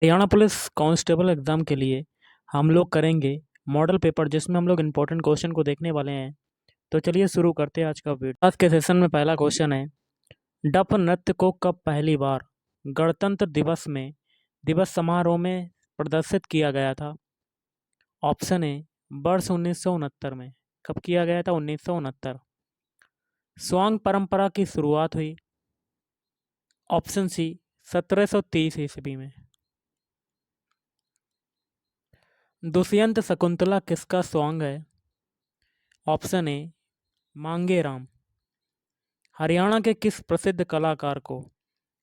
Haryana police constable exam के लिए हम लोग करेंगे मॉडल पेपर, जिसमें हम लोग इम्पोर्टेंट क्वेश्चन को देखने वाले हैं। तो चलिए शुरू करते हैं आज का वीडियो। आज के सेशन में पहला क्वेश्चन है, डफ नृत्य को कब पहली बार गणतंत्र दिवस में दिवस समारोह में प्रदर्शित किया गया था? ऑप्शन ए, वर्ष 1969 में। कब किया गया था? 1969। स्वांग परंपरा की शुरुआत हुई। ऑप्शन सी, 1730 ईस्वी में। दुष्यंत शकुंतला किसका सॉन्ग है? ऑप्शन ए, मांगे राम। हरियाणा के किस प्रसिद्ध कलाकार को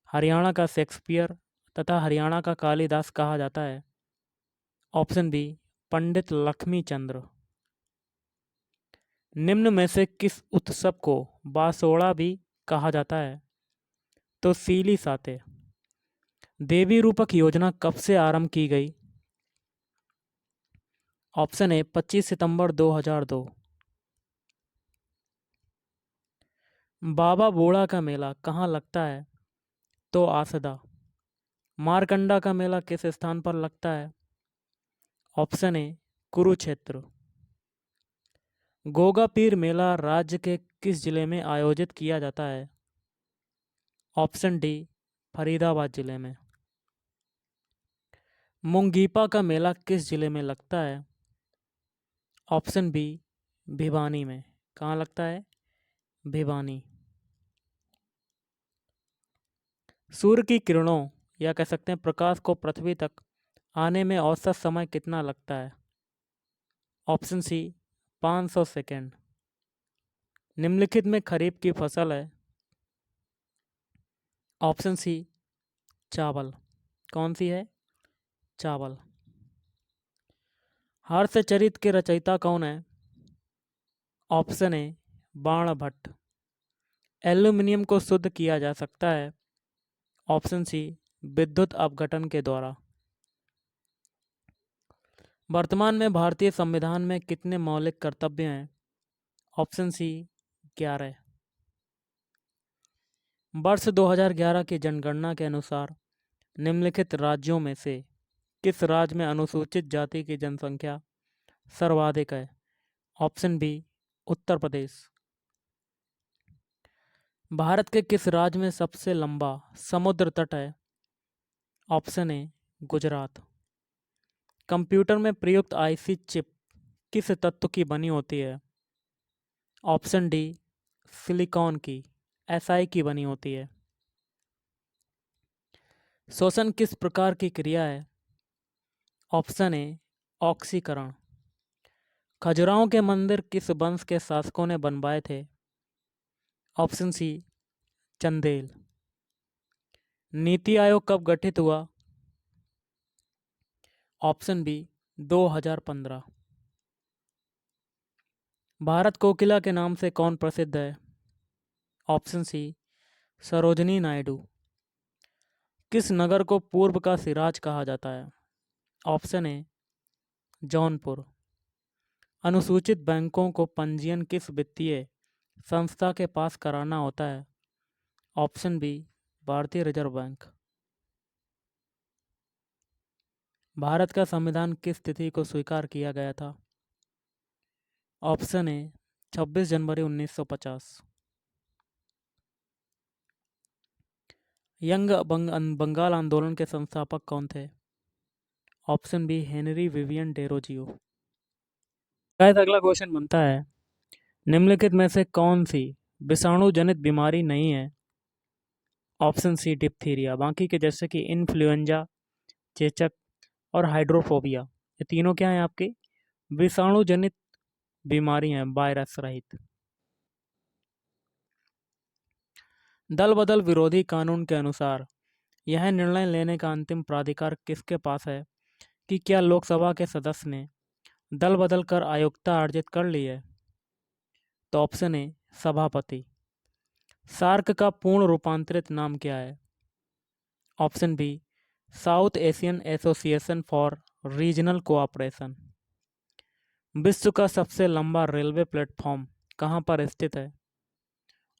हरियाणा का शेक्सपियर तथा हरियाणा का कालिदास कहा जाता है? ऑप्शन बी, पंडित लक्ष्मी चंद्र। निम्न में से किस उत्सव को बासोड़ा भी कहा जाता है? तो सीली साते। देवी रूपक योजना कब से आरंभ की गई? ऑप्शन ए, 25 सितंबर 2002। बाबा बूढ़ा का मेला कहाँ लगता है? तो आसदा। मारकंडा का मेला किस स्थान पर लगता है? ऑप्शन ए, कुरुक्षेत्र। गोगा पीर मेला राज्य के किस जिले में आयोजित किया जाता है? ऑप्शन डी, फरीदाबाद जिले में। मुंगीपा का मेला किस जिले में लगता है? ऑप्शन बी, भिवानी में। कहाँ लगता है? भिवानी। सूर्य की किरणों या कह सकते हैं प्रकाश को पृथ्वी तक आने में औसत समय कितना लगता है? Option C, 500 second. निम्नलिखित में खरीफ की फसल है? ऑप्शन सी, चावल। कौन सी है? चावल। हर्षचरित के रचयिता कौन है? ऑप्शन ए, बाणभट्ट। एल्यूमिनियम को शुद्ध किया जा सकता है? ऑप्शन सी, विद्युत अपघटन के द्वारा। वर्तमान में भारतीय संविधान में कितने मौलिक कर्तव्य हैं? Option C, 11। वर्ष 2011 की जनगणना के अनुसार निम्नलिखित राज्यों में से किस राज्य में अनुसूचित जाति की जनसंख्या सर्वाधिक है? Option B, Uttar Pradesh. भारत के किस राज्य में सबसे लंबा समुद्र तट है? ऑप्शन ए, गुजरात। कंप्यूटर में प्रयुक्त आईसी चिप किस तत्व की बनी होती है? ऑप्शन डी, सिलिकॉन की, एसआई की बनी होती है। श्वसन किस प्रकार की क्रिया है? ऑप्शन ए, ऑक्सीकरण। खजुराहो के मंदिर किस वंश के शासकों ने बनवाए थे? Option C, Chandel. नीति आयोग कब गठित हुआ? Option B, 2015। भारत कोकिला के नाम से कौन प्रसिद्ध है? Option C, Sarojini Naidu. किस नगर को पूर्व का सिराज कहा जाता है? Option A, Jaunpur. अनुसूचित बैंकों को पंजीयन किस वित्तीय संस्था के पास कराना होता है? Option B, Bharatiya reserve bank. Bharat का संविधान किस तिथि को स्वीकार किया गया था? ऑप्शन ए, 26 जनवरी 1950। यंग बंगाल आंदोलन के संस्थापक कौन थे? Option B, Henry Vivian Derozio. शायद अगला क्वेश्चन बनता है, निम्नलिखित में से कौन सी विषाणु जनित बीमारी नहीं है? Option C, diphtheria. बाकी के जैसे कि इन्फ्लुएंजा, चेचक और हाइड्रोफोबिया, ये तीनों क्या हैं? आपके विषाणु जनित बीमारी हैं, वायरस रहित। दल बदल विरोधी कानून के अनुसार यह निर्णय लेने का अंतिम प्राधिकार किसके पास है कि क्या लोकसभा के सदस्य ने दल बदल कर आयुक्ता अर्जित कर ली है? तो ऑप्शन ए, सभापति। सार्क का पूर्ण रूपांतरित नाम क्या है? Option B, South Asian Association for Regional Cooperation. विश्व का सबसे लंबा रेलवे प्लेटफॉर्म कहाँ पर स्थित है?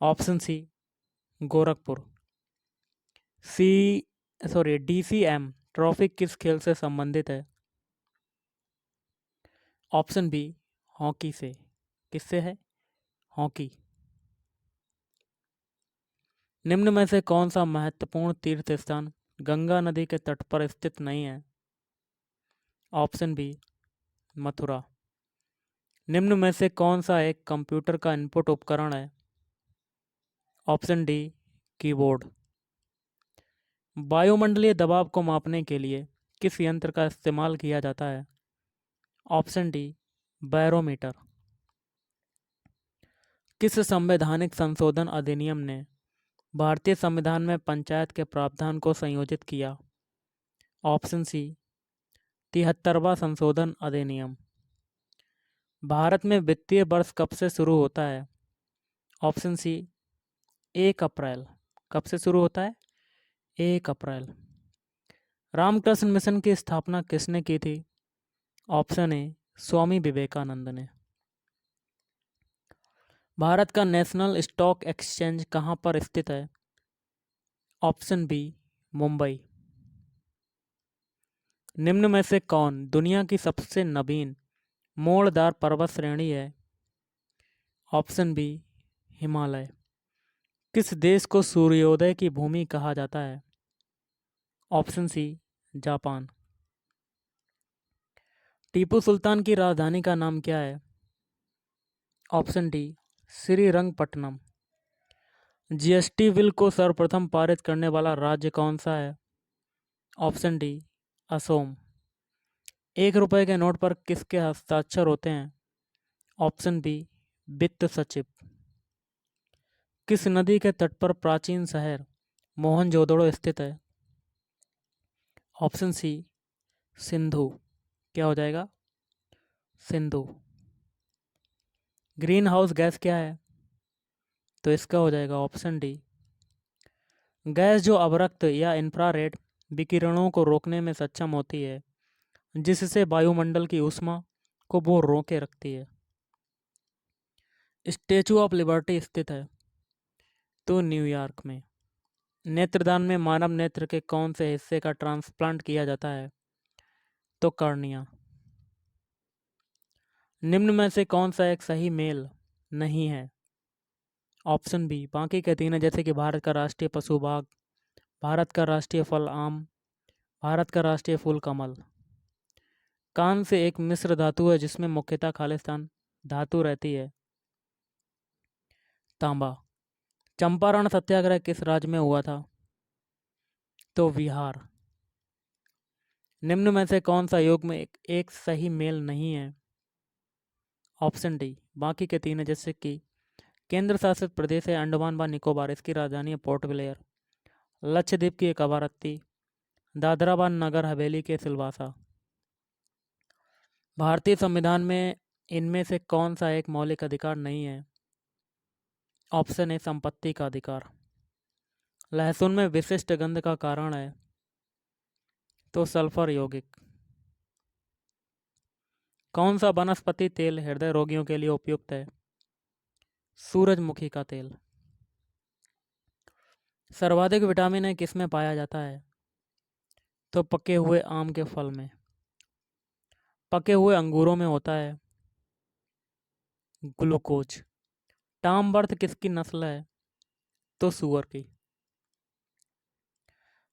Option C, Gorakhpur. DCM trophy किस खेल से संबंधित है? ऑप्शन बी हॉकी से। किससे है? हॉकी। निम्न में से कौन सा महत्वपूर्ण तीर्थ स्थान गंगा नदी के तट पर स्थित नहीं है? Option B Mathura. निम्न में से कौन सा एक कंप्यूटर का इनपुट उपकरण है? Option D keyboard. वायुमंडलीय दबाव को मापने के लिए किस यंत्र का इस्तेमाल किया जाता है? Option D barometer. किस संवैधानिक संशोधन अधिनियम ने भारतीय संविधान में पंचायत के प्रावधान को संयोजित किया? ऑप्शन सी 73वां संशोधन अधिनियम। भारत में वित्तीय वर्ष कब से शुरू होता है? ऑप्शन सी 1 अप्रैल। कब से शुरू होता है? 1 अप्रैल। रामकृष्ण मिशन की स्थापना किसने की थी? ऑप्शन ए स्वामी विवेकानंद ने। भारत का नेशनल स्टॉक एक्सचेंज कहाँ पर स्थित है? Option B Mumbai. निम्न में से कौन दुनिया की सबसे नवीन मोड़दार पर्वत श्रेणी है? Option B Himalaya. किस देश को सूर्योदय की भूमि कहा जाता है? Option C Japan. Tipu Sultan की राजधानी का नाम क्या है? Option D Srirangapatnam. GST bill को सर्वप्रथम पारित करने वाला राज्य कौन सा है? Option D Asom. 1 रुपए के नोट पर किसके हस्ताक्षर होते हैं? ऑप्शन बी वित्त सचिव। किस नदी के तट पर प्राचीन शहर मोहनजोदड़ो स्थित है? Option C Sindhu. क्या हो जाएगा? सिंधु। ग्रीन हाउस गैस क्या है? तो इसका हो जाएगा ऑप्शन डी गैस जो अवरक्त या इंफ्रारेड विकिरणों को रोकने में सक्षम होती है, जिससे वायुमंडल की ऊष्मा को वो रोके रखती है। स्टैचू ऑफ लिबर्टी स्थित है? तो न्यूयॉर्क में। नेत्रदान में मानव नेत्र के कौन से हिस्से का ट्रांसप्लांट किया जाता है? तो कर्निया। निम्न में से कौन सा एक सही मेल नहीं है? ऑप्शन बी बाकी के तीन है, जैसे कि भारत का राष्ट्रीय पशु बाघ, भारत का राष्ट्रीय फल आम, भारत का राष्ट्रीय फूल कमल। कान से एक मिश्र धातु है जिसमें मुख्यतः खालिस्तान धातु रहती है? तांबा। चंपारण सत्याग्रह किस राज्य में हुआ था? तो बिहार। निम्न में से कौन सा योग में एक सही मेल नहीं है? ऑप्शन डी बाकी के तीन है, जैसे कि केंद्र शासित प्रदेश है अंडमान व निकोबार, इसकी राजधानी है पोर्ट ब्लेयर, लक्षद्वीप की एक कवारत्ती, दादरा व नगर हवेली के सिलवासा। भारतीय संविधान में इनमें से कौन सा एक मौलिक अधिकार नहीं है? ऑप्शन ए संपत्ति का अधिकार। लहसुन में विशिष्ट गंध का कारण है? तो सल्फर यौगिक। कौन सा वनस्पति तेल हृदय रोगियों के लिए उपयुक्त है? सूरजमुखी का तेल। सर्वाधिक विटामिन ए किस में पाया जाता है? तो पके हुए आम के फल में। पके हुए अंगूरों में होता है ग्लूकोज। टॉम बर्थ किसकी नस्ल है? तो सूअर की।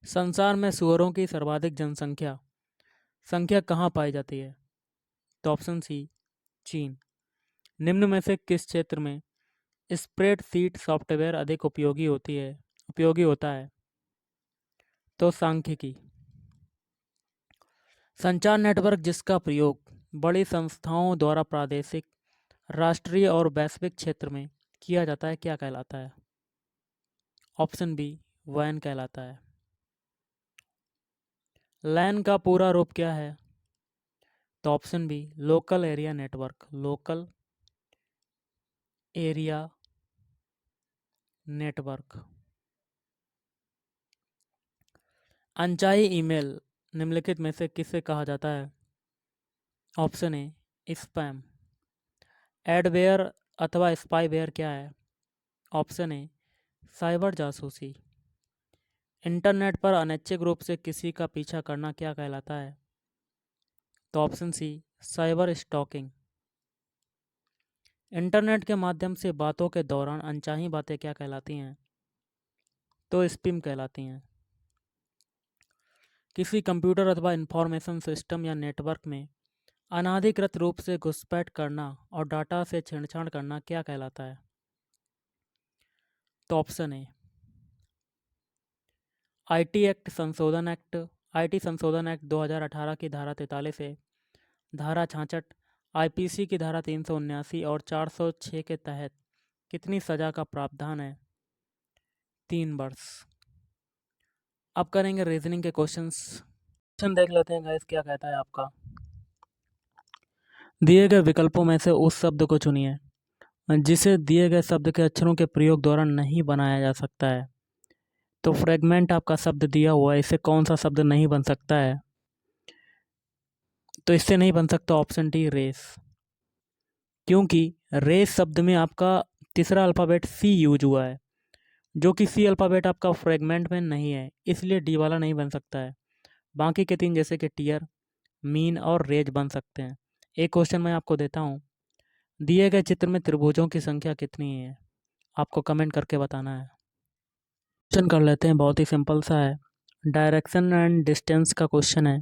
संसार में सूअरों की सर्वाधिक जनसंख्या संख्या कहाँ पाई जाती है? तो ऑप्शन सी चीन। निम्न में से किस क्षेत्र में स्प्रेडशीट सॉफ्टवेयर अधिक उपयोगी होता है? तो सांख्यिकी। संचार नेटवर्क जिसका प्रयोग बड़ी संस्थाओं द्वारा प्रादेशिक, राष्ट्रीय और वैश्विक क्षेत्र में किया जाता है, क्या कहलाता है? ऑप्शन बी वैन कहलाता है। लैन का पूरा रूप क्या है? तो option B local area network. Local area network. अनचाही ईमेल निम्नलिखित में से किसे कहा जाता है? Option A spam. एडवेयर अथवा स्पाईवेयर क्या है? ऑप्शन ए साइबर जासूसी। इंटरनेट पर अनैच्छिक रूप से किसी का पीछा करना क्या कहलाता है? तो option C, cyber stalking. Internet के माध्यम से बातों के दौरान अनचाही बातें क्या कहलाती हैं? तो स्पैम कहलाती हैं। किसी कंप्यूटर अथवा इंफॉर्मेशन सिस्टम या नेटवर्क में अनाधिकृत रूप से घुसपैठ करना और डाटा से छेड़छाड़ करना क्या कहलाता है? तो ऑप्शन ए, आईटी संशोधन एक्ट 2018 की धारा 43 से धारा 66, आईपीसी की धारा 379 और 406 के तहत कितनी सजा का प्रावधान है? 3 वर्ष। अब करेंगे रीजनिंग के क्वेश्चंस। क्वेश्चन देख लेते हैं गाइस, क्या कहता है आपका। दिए गए विकल्पों में से उस शब्द को चुनिए जिसे दिए गए शब्द के अक्षरों के प्रयोग द्वारा नहीं बनाया जा सकता है। तो फ्रेगमेंट आपका शब्द दिया हुआ है, इससे कौन सा शब्द नहीं बन सकता है? तो इससे नहीं बन सकता ऑप्शन डी, रेस। क्योंकि रेस शब्द में आपका तीसरा अल्फ़ाबेट सी यूज हुआ है, जो कि सी अल्फ़ाबेट आपका फ्रेगमेंट में नहीं है, इसलिए डी वाला नहीं बन सकता है। बाकी के 3 जैसे कि टीयर, मीन और रेज बन सकते हैं। एक क्वेश्चन मैं आपको देता हूँ, दिए गए चित्र में त्रिभुजों की संख्या कितनी है? आपको कमेंट करके बताना है। क्वेश्चन कर लेते हैं, बहुत ही सिंपल सा है, डायरेक्शन एंड डिस्टेंस का क्वेश्चन है।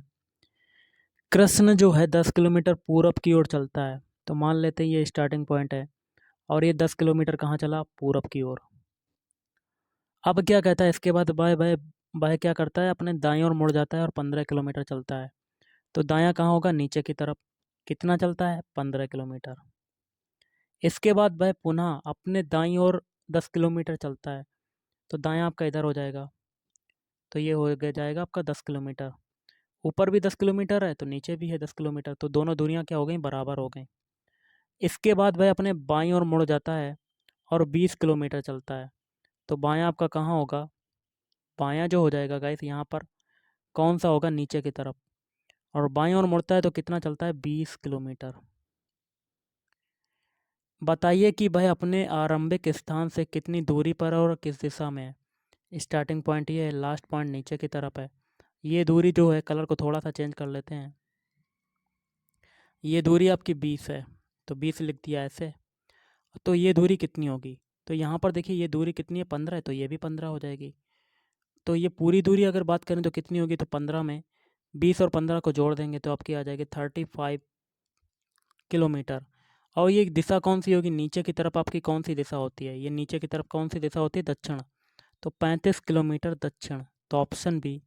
कृष्ण जो है 10 किलोमीटर पूरब की ओर चलता है, तो मान लेते हैं ये स्टार्टिंग पॉइंट है और ये 10 किलोमीटर कहाँ चला? पूरब की ओर। अब क्या कहता है इसके बाद, बाय बाय बाय क्या करता है, अपने दाएं ओर मुड़ जाता है और 15 किलोमीटर चलता है। तो दायां कहाँ होगा? नीचे की तरफ। कितना चलता है? 15 किलोमीटर। इसके बाद वह पुनः अपने दाईं ओर 10 किलोमीटर चलता है, तो दायां आपका इधर हो जाएगा, तो ये हो गया जाएगा आपका 10 किलोमीटर। ऊपर भी 10 किलोमीटर है तो नीचे भी है 10 किलोमीटर, तो दोनों दूरियां क्या हो गई? बराबर हो गई। इसके बाद वह अपने बाईं ओर मुड़ जाता है और 20 किलोमीटर चलता है, तो बायां आपका कहाँ होगा? बायां जो हो जाएगा गाइस यहाँ पर कौन सा होगा? नीचे की तरफ। और बाईं ओर मुड़ता है तो कितना चलता है? 20 किलोमीटर। बताइए कि वह अपने आरंभिक स्थान से कितनी दूरी पर है और किस दिशा में है। स्टार्टिंग पॉइंट ये है, लास्ट पॉइंट नीचे की तरफ है। ये दूरी जो है, कलर को थोड़ा सा चेंज कर लेते हैं, ये दूरी आपकी 20 है, तो 20 लिख दिया ऐसे। तो ये दूरी कितनी होगी? तो यहाँ पर देखिए ये दूरी कितनी है? 15 है, तो ये भी 15 हो जाएगी। तो ये पूरी दूरी अगर बात करें तो कितनी होगी? तो 15 में 20 और 15 को जोड़ देंगे तो आपकी आ जाएगी 35 किलोमीटर। और ये दिशा कौन सी होगी? नीचे की तरफ आपकी कौन सी दिशा होती है? ये नीचे की तरफ कौन सी दिशा होती है? दक्षिण। तो 35 किलोमीटर दक्षिण, तो option B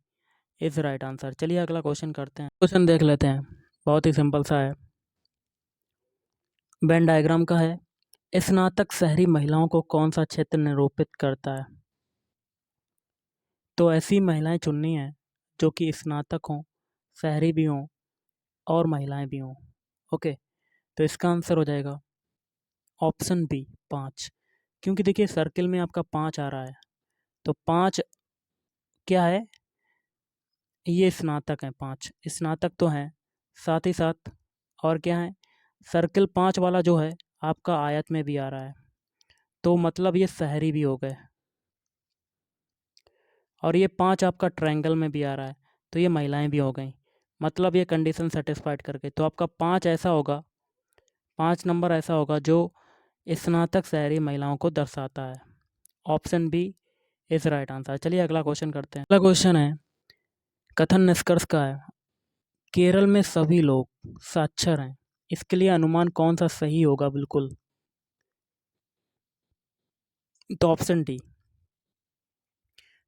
is right answer. चलिए अगला क्वेश्चन करते हैं। क्वेश्चन देख लेते हैं, बहुत ही सिंपल सा है, वेन डायग्राम का है। स्नातक शहरी महिलाओं को कौन सा क्षेत्र निरूपित करता है? तो ऐसी महिलाएं चुननी है जो कि स्नातक हों, शहरी भी हों और महिलाएं भी हों। ओके, तो इसका आंसर हो जाएगा ऑप्शन बी, 5। क्योंकि देखिए सर्किल में आपका 5 आ रहा है, तो 5 क्या है? ये स्नातक हैं, 5 स्नातक तो हैं, साथ ही साथ और क्या है? सर्किल 5 वाला जो है आपका आयत में भी आ रहा है, तो मतलब ये शहरी भी हो गए। और ये 5 आपका ट्रायंगल में भी आ रहा है, तो ये महिलाएं भी हो गई। मतलब ये कंडीशन सेटिस्फाइड करके, तो आपका 5 ऐसा होगा, 5 नंबर ऐसा होगा जो स्नातक शहरी महिलाओं को दर्शाता है। Option B is right answer. चलिए अगला क्वेश्चन करते हैं। अगला क्वेश्चन है, कथन निष्कर्ष का है, केरल में सभी लोग साक्षर हैं, इसके लिए अनुमान कौन सा सही होगा? बिल्कुल, तो ऑप्शन डी।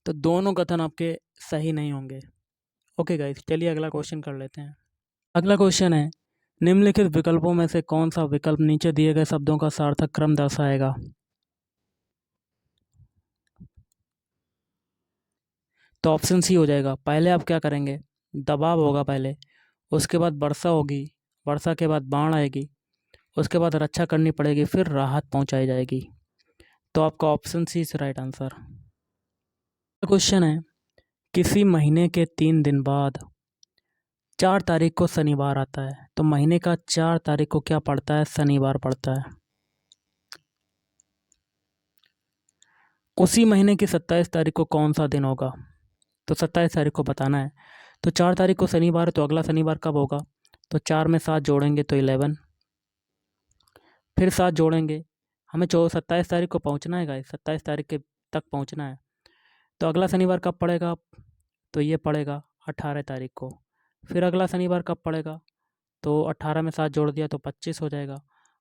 तो दोनों कथन आपके सही नहीं होंगे। ओके गाइस, चलिए अगला क्वेश्चन कर लेते हैं। अगला क्वेश्चन है, निम्नलिखित विकल्पों में से कौन सा विकल्प नीचे दिए गए शब्दों का सार्थक क्रम दर्शाएगा? तो ऑप्शन सी हो जाएगा। पहले आप क्या करेंगे? दबाव होगा पहले, उसके बाद वर्षा होगी, वर्षा के बाद बाढ़ आएगी, उसके बाद रक्षा करनी पड़ेगी, फिर राहत पहुंचाई जाएगी। तो आपका option C is right answer. Question है, किसी महीने के 3 दिन बाद 4 तारीख को शनिवार आता है, तो महीने का 4 तारीख को क्या पड़ता है? शनिवार पड़ता है। उसी महीने की 27 तारीख को कौन सा दिन होगा? तो 27 तारीख को बताना है। तो 4 तारीख को शनिवार है, तो अगला शनिवार कब होगा? तो 4 में 7 जोड़ेंगे तो 11, फिर 7 जोड़ेंगे, हमें 27 तारीख को पहुंचना है गाइस, 27 तारीख के तक पहुंचना है। तो अगला शनिवार कब पड़ेगा? तो ये पड़ेगा 18 तारीख को। फिर अगला शनिवार कब पड़ेगा? तो 18 में 7 जोड़ दिया तो 25 हो जाएगा।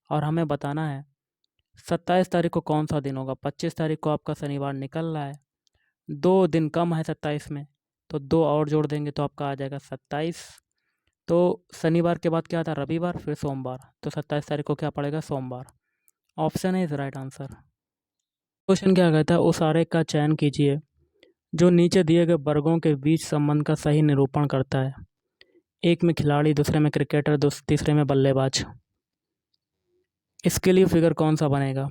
और हमें बताना है 27 तारीख को कौन सा दिन होगा। 25 तारीख को आपका शनिवार निकल रहा है, 2 दिन कम है 27 में, तो 2 और जोड़ देंगे तो आपका आ जाएगा 27। तो शनिवार के बाद क्या आता है? रविवार, फिर सोमवार। तो 27 तारीख को क्या पड़ेगा? सोमवार। ऑप्शन है इज राइट आंसर। क्वेश्चन क्या कहता है? उस आरेख का चयन कीजिए जो नीचे दिए गए वर्गों के बीच संबंध का सही निरूपण करता है। एक में खिलाड़ी, दूसरे में क्रिकेटर, तीसरे में बल्लेबाज। इसके लिए फिगर कौन सा बनेगा?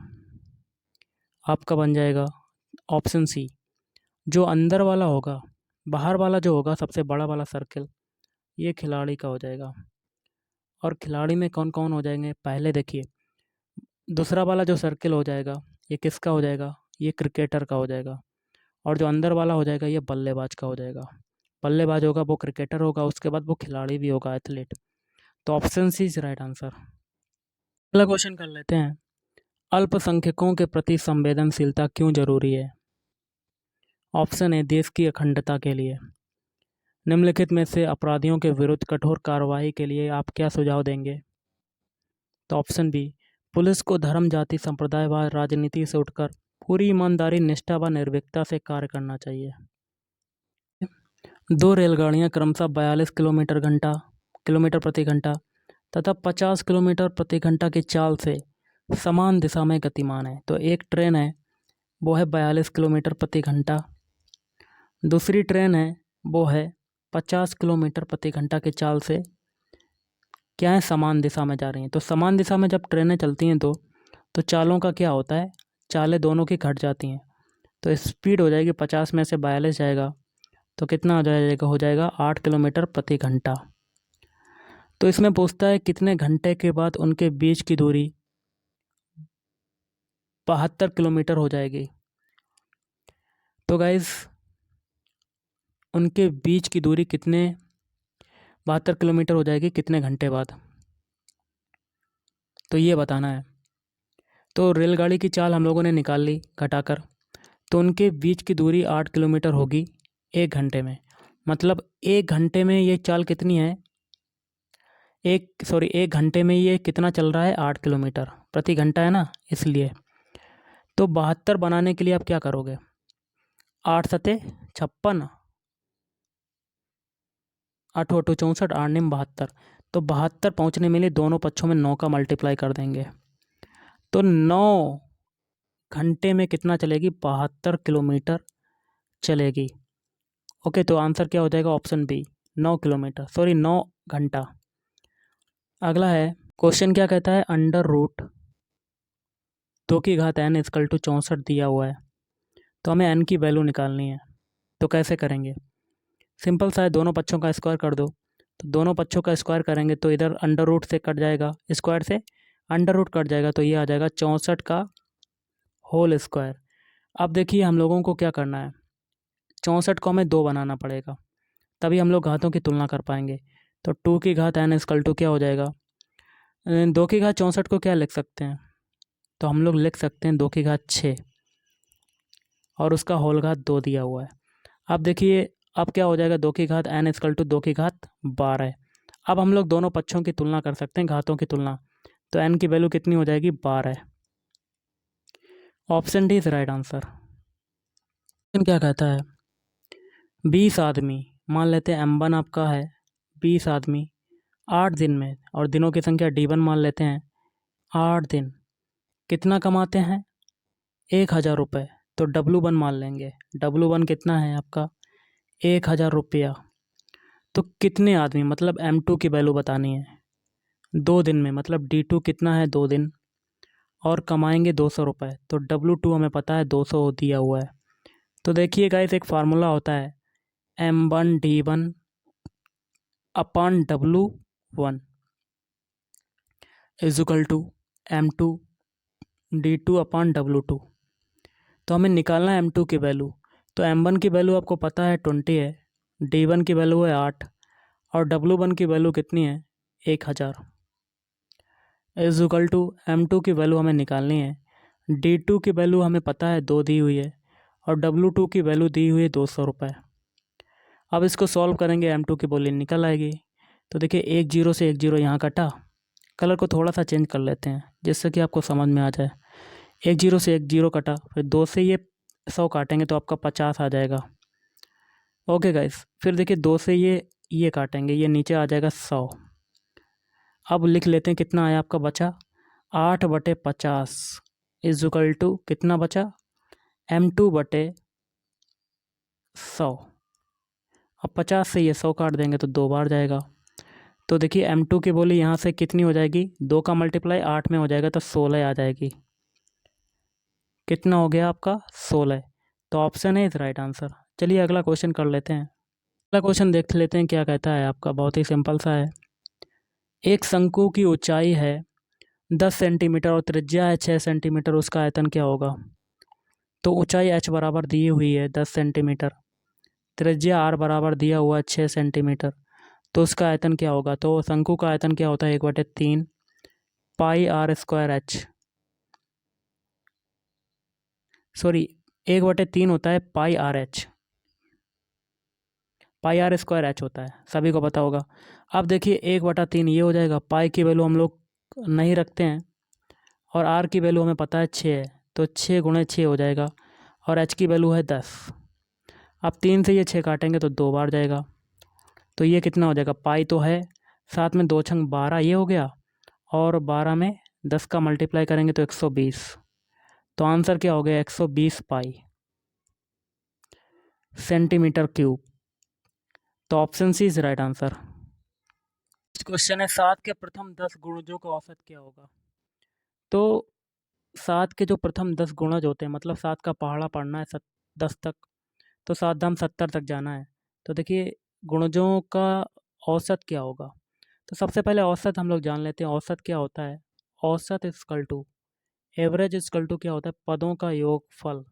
आपका बन जाएगा ऑप्शन सी, जो अंदर वाला होगा, बाहर वाला जो होगा सबसे बड़ा वाला सर्कल, ये खिलाड़ी का हो जाएगा। और खिलाड़ी में कौन कौन हो जाएंगे? पहले देखिए, दूसरा वाला जो सर्कल हो जाएगा ये किसका हो जाएगा? ये क्रिकेटर का हो जाएगा। और जो अंदर वाला हो जाएगा ये बल्लेबाज का हो जाएगा। बल्लेबाज होगा वो क्रिकेटर होगा, उसके बाद वो खिलाड़ी भी होगा, एथलीट। तो option C is right answer. अगला क्वेश्चन कर लेते हैं। अल्पसंख्यकों के प्रति संवेदनशीलता क्यों जरूरी है? ऑप्शन ए, देश की अखंडता के लिए। निम्नलिखित में से अपराधियों के विरुद्ध कठोर कार्रवाई के लिए आप क्या सुझाव देंगे? तो ऑप्शन बी, पुलिस को धर्म, जाति, संप्रदायवाद, राजनीति से उठकर पूरी ईमानदारी, निष्ठा व निर्भीकता से कार्य करना चाहिए। 2 रेलगाड़ियां क्रमशः 42 किलोमीटर प्रति घंटा तथा 50 किलोमीटर प्रति घंटा की चाल से समान दिशा में गतिमान है। तो एक ट्रेन है वो है 42 किलोमीटर प्रति घंटा, दूसरी ट्रेन है वो है 50 किलोमीटर प्रति घंटा की चाल से क्या है? समान दिशा में जा रही हैं। तो समान दिशा में जब ट्रेनें चलती हैं तो चालों का क्या होता है? चालें दोनों की घट जाती हैं। तो स्पीड हो जाएगी 50 में से 42 जाएगा तो कितना हो जाएगा 8 किलोमीटर प्रति घंटा। तो इसमें पूछता है कितने घंटे के बाद उनके बीच की दूरी 72 किलोमीटर हो जाएगी। तो गाइज उनके बीच की दूरी कितने 72 किलोमीटर हो जाएगी कितने घंटे बाद, तो ये बताना है। तो रेलगाड़ी की चाल हम लोगों ने निकाल ली घटाकर, तो उनके बीच की दूरी 8 किलोमीटर होगी 1 घंटे में। मतलब 1 घंटे में ये चाल कितनी है? 1 घंटे में ये कितना चल रहा है? 8 किलोमीटर प्रति घंटा है ना, इसलिए। तो 72 बनाने के लिए आप क्या करोगे? 8 सते 56, 8 8 64, 8 निम 72। तो 72 पहुँचने में लिए दोनों पक्षों में 9 का मल्टीप्लाई कर देंगे। तो 9 घंटे में कितना चलेगी? 72 किलोमीटर चलेगी। ओके, तो आंसर क्या हो जाएगा? ऑप्शन बी, 9 किलोमीटर, 9 घंटा। अगला है, क्वेश्चन क्या कहता है? अंडर रूट 2 की घात n इक्वल टू 64 दिया हुआ है, तो हमें n की वैल्यू निकालनी है। तो कैसे करेंगे? सिंपल सा है, दोनों पक्षों का स्क्वायर कर दो। तो दोनों पक्षों का स्क्वायर करेंगे तो इधर अंडर रूट से कट जाएगा, स्क्वायर से अंडर रूट कट जाएगा, तो ये आ जाएगा 64 का होल स्क्वायर। अब देखिए हम लोगों को क्या करना है, 64 को हमें 2 बनाना पड़ेगा, तभी हम लोग घातों की तुलना कर पाएंगे। तो 2 की घात n इक्वल टू क्या हो जाएगा? 2 की घात 64 को क्या लिख सकते हैं? तो हम लोग लिख सकते हैं 2 की घात 6 और उसका होल घात 2 दिया हुआ है। अब देखिए अब क्या हो जाएगा? 2 की घात n इक्वल टू 2 की घात 12। अब हम लोग दोनों पक्षों की तुलना कर सकते हैं, घातों की तुलना। तो n की वैल्यू कितनी हो जाएगी? 12। Option D is right answer. क्या कहता है? 20 आदमी, मान लेते हैं m1 आपका है 20 आदमी 8 दिन में, और दिनों की संख्या d1 मान लेते हैं, 8 दिन कितना कमाते हैं? 1000 रुपये। तो W1 मान लेंगे, W1 कितना है आपका? 1000 रुपया। तो कितने आदमी, मतलब M2 की वैल्यू बतानी है 2 दिन में, मतलब D2 कितना है? 2 दिन, और कमाएंगे 200 रुपये। तो W2 हमें पता है 200 दिया हुआ है। तो देखिए गाइस एक फार्मूला होता है M1 D1 upon W1 is equal to M2 D2 upon W2। तो हमें निकालना है M2 की वैल्यू। तो M1 की वैल्यू आपको पता है 20 है, D1 की वैल्यू है 8 और W1 की वैल्यू कितनी है 1000 इज इक्वल टू M2 की वैल्यू हमें निकालनी है। D2 की वैल्यू हमें पता है 2 दी हुई है और W2 की वैल्यू दी हुई है 200 रुपये। अब इसको सॉल्व करेंगे, M2 की वैल्यू निकल आएगी। तो देखिए 1 0 से 1 0 यहाँ कटा। कलर को थोड़ा सा चेंज कर लेते हैं जिससे कि आपको समझ में आ जाए। 1 0 से 1 0 कटा, फिर 2 से ये 100 काटेंगे तो आपका 50 आ जाएगा। ओके गाइस, फिर देखिए 2 से ये काटेंगे, ये नीचे आ जाएगा 100। अब लिख लेते हैं कितना आया आपका बचा 8/50 इज इक्वल टू कितना बचा M2/100। अब 50 से ये 100 काट देंगे तो 2 बार जाएगा। तो देखिए M2 की वैल्यू यहाँ से कितनी हो जाएगी, 2 का मल्टीप्लाई 8 में हो जाएगा तो 16 आ जाएगी। कितना हो गया आपका 16। तो ऑप्शन है इज राइट आंसर। चलिए अगला क्वेश्चन कर लेते हैं। अगला क्वेश्चन देख लेते हैं क्या कहता है आपका, बहुत ही सिंपल सा है। एक शंकु की ऊंचाई है 10 सेंटीमीटर और त्रिज्या है 6 सेंटीमीटर, उसका आयतन क्या होगा। तो ऊंचाई h बराबर दी हुई है 10 सेंटीमीटर, त्रिज्या r बराबर दिया हुआ है 6 सेंटीमीटर, तो उसका आयतन क्या होगा। तो शंकु का आयतन क्या होता है 1/3 pi r square H, sorry 1/3 होता है pi R H, pi R square H होता है, सभी को पता होगा। अब देखिए 1/3 ये हो जाएगा, पाई की वैल्यू हम लोग नहीं रखते हैं और आर की वैल्यू हमें पता है 6 है, तो 6 × 6 हो जाएगा और एच की वैल्यू है 10। अब 3 से ये 6 काटेंगे तो 2 बार जाएगा, तो ये कितना हो जाएगा, पाई तो है, साथ में 2 छंग 12 ये हो गया और 12 में 10 का मल्टीप्लाई करेंगे तो 120। तो आंसर क्या हो गया 120 पाई सेंटीमीटर क्यूब। तो option C is right answer. Question है 7 के प्रथम 10 गुणजों का औसत क्या होगा। तो 7 के जो प्रथम 10 गुणज होते हैं, मतलब 7 का पहाड़ा पढ़ना है 10 तक, तो 7 धाम 70 तक जाना है। तो देखिए गुणजों का औसत क्या होगा। तो सबसे पहले औसत हम लोग जान लेते हैं, औसत क्या होता है। औसत equal to average equal to क्या होता है, पदों का योगफल,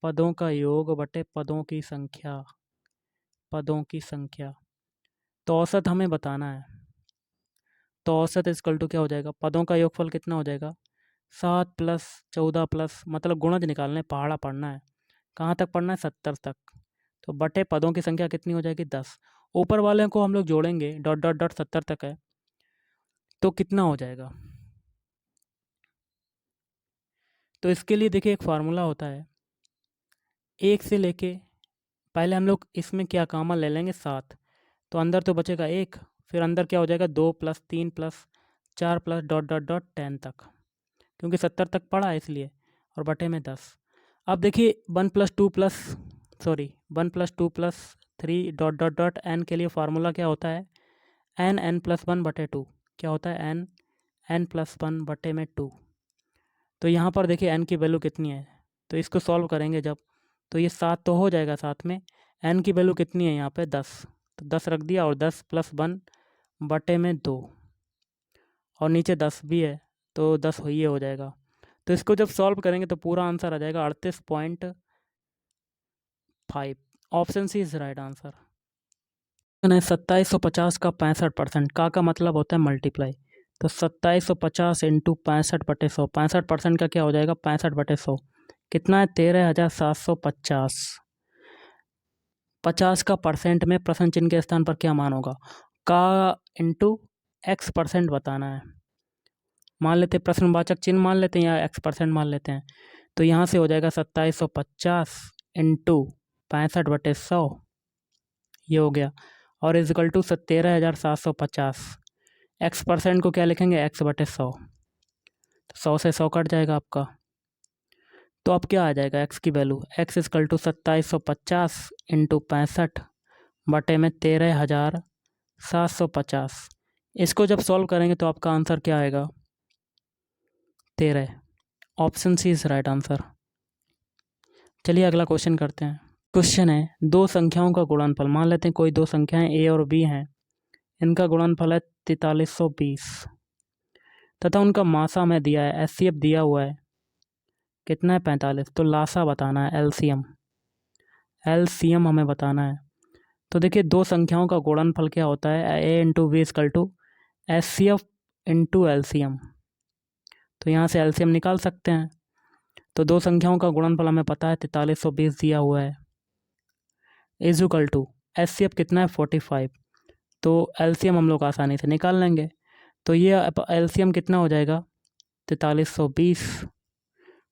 पदों का योग बटे पदों की संख्या, पदों की संख्या। तो औसत हमें बताना है, तो औसत इक्वल टू क्या हो जाएगा, पदों का योगफल कितना हो जाएगा 7 + 14 प्लस, मतलब गुणज निकालने, पहाड़ा पढ़ना है, कहाँ तक पढ़ना है 70 तक, तो बटे पदों की संख्या कितनी हो जाएगी 10। ऊपर वाले को हम लोग जोड़ेंगे, डॉट डॉट डॉट 70 तक है, तो कितना हो जाएगा। तो इसके लिए देखिए एक फार्मूला होता है, 1 से लेके, पहले हम लोग इसमें क्या कॉमन ले लेंगे 7, तो अंदर तो बचेगा 1, फिर अंदर क्या हो जाएगा 2 + 3 + 4 + डॉट डॉट डॉट 10 तक, क्योंकि 70 तक पढ़ा है इसलिए, और बटे में 10। अब देखिए 1 + 2 + 3 डॉट डॉट डॉट n के लिए फार्मूला क्या होता है n + 1/2, क्या होता है n + 1/2। तो यहाँ पर देखिए n की वैल्यू कितनी है, तो इसको सॉल्व करेंगे जब, तो ये 7 तो हो जाएगा, साथ में n की वैल्यू कितनी है यहाँ पे 10, तो 10 रख दिया और 10 + 1/2 और नीचे 10 भी है तो 10 ये हो जाएगा। तो इसको जब सॉल्व करेंगे तो पूरा आंसर आ जाएगा 38.5। Option C is right answer. 2750 का 65%, का मतलब होता है मल्टीप्लाई, तो 2750 × 65/100, 65% का क्या हो जाएगा 65/100, कितना है 13,750। 50 का परसेंट में प्रश्न चिन्ह के स्थान पर क्या मान होगा, का इंटू x% बताना है। मान लेते हैं प्रश्नवाचक चिन्ह मान लेते हैं या x% मान लेते हैं, तो यहाँ से हो जाएगा 2750 × 65/100, ये हो गया, और इजकल टू 13,750। x% को क्या लिखेंगे x/100, तो 100 से 100 कट जाएगा आपका, तो अब क्या आ जाएगा x की वैल्यू, x इजकल टू 2750 × 65/13,750। इसको जब सॉल्व करेंगे तो आपका आंसर क्या आएगा 13। Option C is right answer. चलिए अगला क्वेश्चन करते हैं। क्वेश्चन है दो संख्याओं का गुणनफल, मान लेते हैं कोई दो संख्याएं a और b हैं, इनका गुणनफल है 4320 तथा उनका मासा में दिया है, एचसीएफ दिया हुआ है कितना है 45, तो लासा बताना है एलसीएम। एलसीएम हमें बताना है। तो देखिए दो संख्याओं का गुणनफल क्या होता है, A into V is equal to H C F into LCM. तो यहाँ से एलसीएम निकाल सकते हैं। तो दो संख्याओं का गुणनफल हमें पता है 4320 दिया हुआ है, equal to H C F कितना है 45। तो एलसीएम हम लोग आसानी से निकाल लेंगे। तो ये एलसीएम कितना हो जाएगा 4320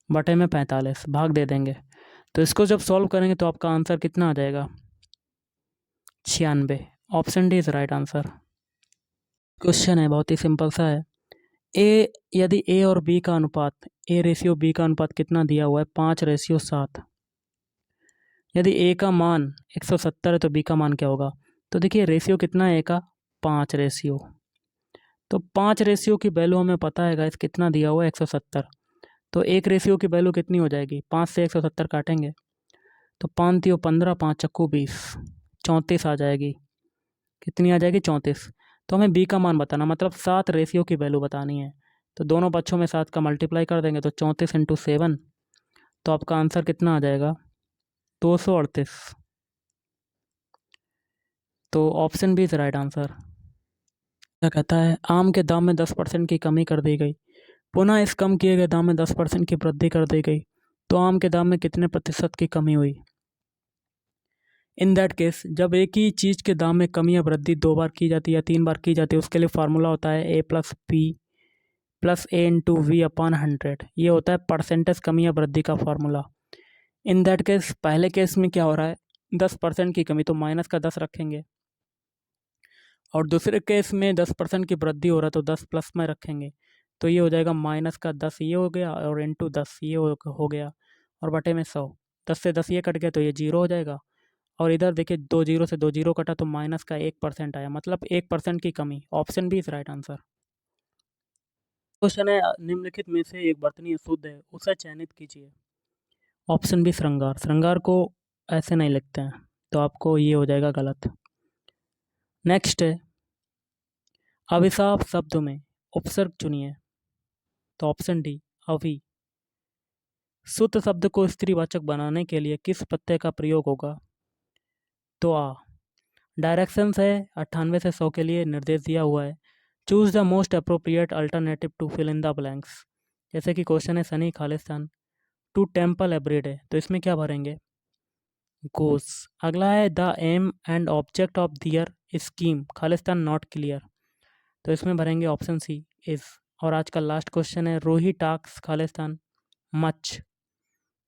बटे में 45, भाग दे देंगे। तो इसको जब सॉल्व करेंगे तो आपका आंसर कितना आ जाएगा 96। Option D is right answer. Question है बहुत ही सिंपल सा है। यदि ए और बी का अनुपात, ए रेशियो बी का अनुपात कितना दिया हुआ है 5:7। यदि ए का मान 170 है तो बी का मान क्या होगा। तो देखिए रेशियो कितना है ए का 5 रेशियो। तो 5 रेशियो की वैल्यू हमें पता है गाइस कितना दिया हुआ है 170। तो एक रेशियो की वैल्यू कितनी हो जाएगी, 5 से 170 काटेंगे तो 5 तियो 15, 5 चक्कू 20, 34 आ जाएगी। कितनी आ जाएगी 34। तो हमें बी का मान बताना, मतलब 7 रेशियो की वैल्यू बतानी है। तो दोनों पक्षों में 7 का मल्टीप्लाई कर देंगे तो 34 इंटू 7। तो आपका आंसर कितना आ जाएगा 238। तो option B is right answer. क्या कहता है, आम के दाम में 10% की कमी कर दी गई, पुनः इस कम किए गए दाम में 10% की वृद्धि कर दी गई, तो आम के दाम में कितने प्रतिशत की कमी हुई। इन दैट केस जब एक ही चीज़ के दाम में कमी या वृद्धि 2 बार की जाती है या 3 बार की जाती है, उसके लिए फार्मूला होता है A plus P plus A into V upon 100। ये होता है परसेंटेज कमी या वृद्धि का फार्मूला। इन दैट केस पहले केस में क्या हो रहा है 10% की कमी, तो माइनस का 10 रखेंगे, और दूसरे केस में 10% की वृद्धि हो रहा है तो 10 प्लस में रखेंगे। तो ये हो जाएगा माइनस का 10 ये हो गया और इंटू 10 ये हो गया, और बटे में 100। 10 से 10 ये कट गया तो ये 0 हो जाएगा। और इधर देखिए 2 जीरो से 2 जीरो कटा तो माइनस का 1% आया, मतलब 1% की कमी। Option B is right answer. Question है, निम्नलिखित में से एक बर्तनी अशुद्ध है, उसे चयनित कीजिए। ऑप्शन बी श्रृंगार। श्रृंगार को ऐसे नहीं लिखते हैं, तो आपको ये हो जाएगा गलत। नेक्स्ट है, अभिशाप शब्द में उपसर्ग चुनिए। तो ऑप्शन डी अभी। शुद्ध शब्द को स्त्रीवाचक बनाने के लिए किस प्रत्यय का प्रयोग होगा। तो आ। डायरेक्शंस है 98 से 100 के लिए निर्देश दिया हुआ है। Choose the most appropriate alternative to fill in the blanks. जैसे कि क्वेश्चन है सनी खालिस्तान टू टेम्पल एवरीडे, तो इसमें क्या भरेंगे गोस। अगला है the aim and object of their scheme खालिस्तान नॉट क्लियर, तो इसमें भरेंगे ऑप्शन सी इज। और आज का लास्ट क्वेश्चन है रोही टाक्स खालिस्तान मच,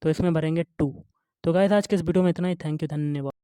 तो इसमें भरेंगे 2। तो गाइस आज के इस वीडियो में इतना ही। थैंक यू, धन्यवाद।